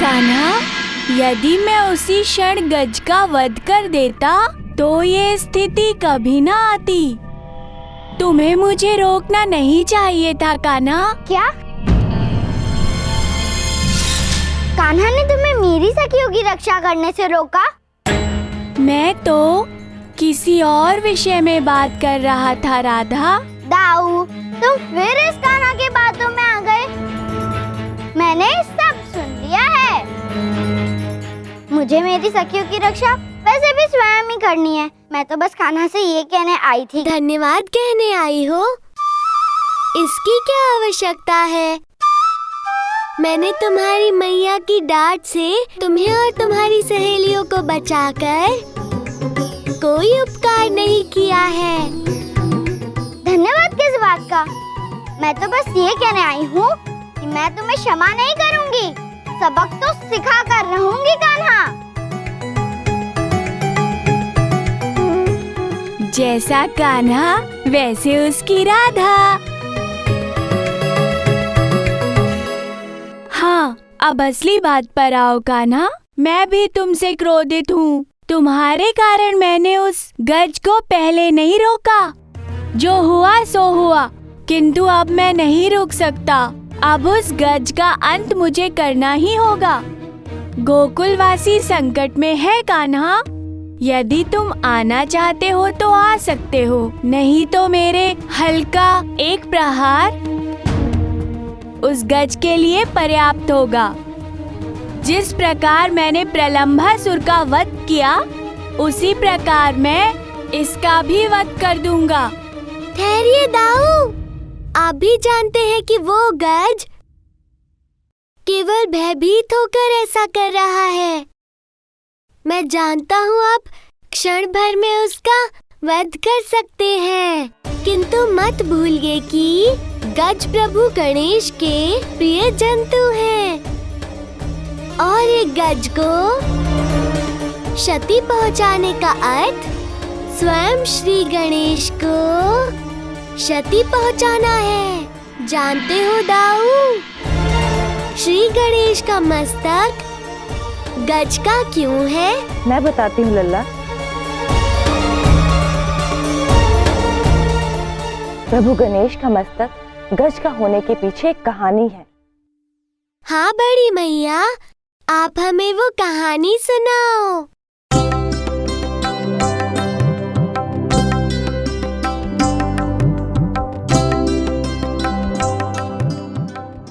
कान्हा, यदि मैं उसी क्षण गज का वध कर देता तो ये स्थिति कभी ना आती। तुम्हें मुझे रोकना नहीं चाहिए था कान्हा। क्या? कान्हा ने तुम्हें मेरी सखियों की रक्षा करने से रोका? मैं तो किसी और विषय में बात कर रहा था राधा। दाऊ, तुम फिर इस कान्हा की बातों में आ गए। मैंने सब सुन लिया है। मुझे मेरी सखियों की रक्षा वैसे भी स्वयं ही करनी है। मैं तो बस कान्हा से ये कहने आई थी। धन्यवाद कहने आई हो? इसकी क्या आवश्यकता है? मैंने तुम्हारी मैया की डांट से तुम्हें और तुम्हारी सहेलियों को बचाकर कोई उपकार नहीं किया है। धन्यवाद किस बात का? मैं तो बस ये कहने आई हूँ कि मैं तुम्हें क्षमा नहीं करूँगी। सबक तो सिखा कर रहूंगी कान्हा। जैसा कान्हा वैसे उसकी राधा। हाँ, अब असली बात पर आओ कान्हा। मैं भी तुमसे क्रोधित हूँ। तुम्हारे कारण मैंने उस गज को पहले नहीं रोका। जो हुआ सो हुआ, किंतु अब मैं नहीं रुक सकता। अब उस गज का अंत मुझे करना ही होगा। गोकुलवासी संकट में है कान्हा। यदि तुम आना चाहते हो तो आ सकते हो, नहीं तो मेरे हल्का एक प्रहार उस गज के लिए पर्याप्त होगा। जिस प्रकार मैंने प्रलंभासुर का वध किया, उसी प्रकार मैं इसका भी वध कर दूंगा। ठहरिए दाऊ, आप भी जानते हैं कि वो गज केवल भयभीत होकर ऐसा कर रहा है। मैं जानता हूँ आप क्षण भर में उसका वध कर सकते हैं, किंतु मत भूलिए कि गज प्रभु गणेश के प्रिय जंतु हैं और एक गज को क्षति पहुँचाने का अर्थ स्वयं श्री गणेश को क्षति पहुँचाना है। जानते हो दाऊ, श्री गणेश का मस्तक गज का क्यों है? मैं बताती हूँ लल्ला। प्रभु गणेश का मस्तक गज का होने के पीछे एक कहानी है। हाँ बड़ी मैया, आप हमें वो कहानी सुनाओ।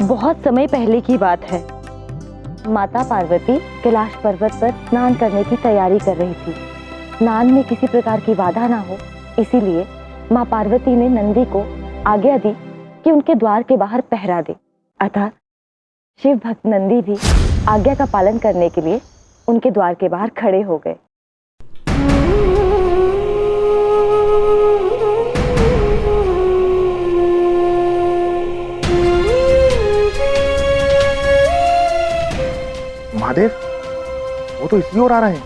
बहुत समय पहले की बात है। माता पार्वती कैलाश पर्वत पर स्नान करने की तैयारी कर रही थी। स्नान में किसी प्रकार की बाधा ना हो, इसीलिए माँ पार्वती ने नंदी को आज्ञा दी कि उनके द्वार के बाहर पहरा दे। अतः शिव भक्त नंदी भी आज्ञा का पालन करने के लिए उनके द्वार के बाहर खड़े हो गए। महादेव, वो तो इसी ओर आ रहे हैं।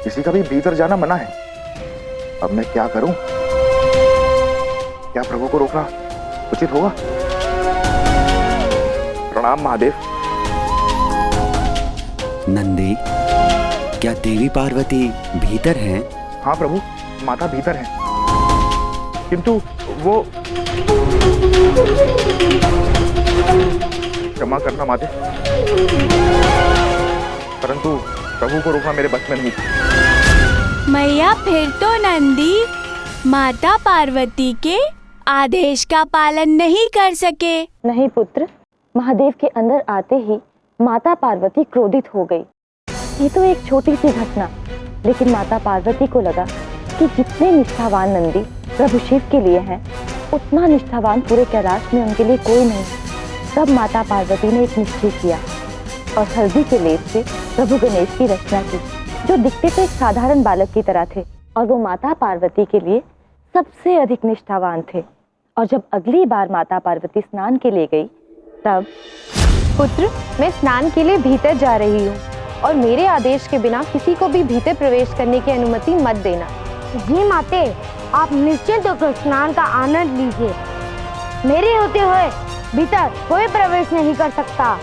किसी का भी भीतर जाना मना है। अब मैं क्या करूं? क्या प्रभु को रोकना उचित होगा? प्रणाम महादेव। नंदी, क्या देवी पार्वती भीतर हैं? हाँ प्रभु, माता भीतर हैं, किंतु वो क्षमा करना माते, परंतु प्रभु को रोकना मेरे बस में नहीं था। मैया, फिर तो नंदी माता पार्वती के आदेश का पालन नहीं कर सके। नहीं पुत्र, महादेव के अंदर आते ही माता पार्वती क्रोधित हो गई। ये तो एक छोटी सी घटना, लेकिन माता पार्वती को लगा कि जितने निष्ठावान नंदी प्रभु शिव के लिए हैं, उतना निष्ठावान पूरे कैलाश में उनके लिए कोई नहीं। तब माता पार्वती ने एक निश्चय किया और हल्दी के लेप से प्रभु गणेश की रचना की, जो दिखते तो एक साधारण बालक की तरह थे और वो माता पार्वती के लिए सबसे अधिक निष्ठावान थे। और जब अगली बार माता पार्वती स्नान के लिए गई, तब पुत्र, मैं स्नान के लिए भीतर जा रही हूँ और मेरे आदेश के बिना किसी को भी भीतर प्रवेश करने की अनुमति मत देना। जी माते, आप निश्चिंत होकर स्नान का आनंद लीजिए। मेरे होते हुए भीतर कोई प्रवेश नहीं कर सकता।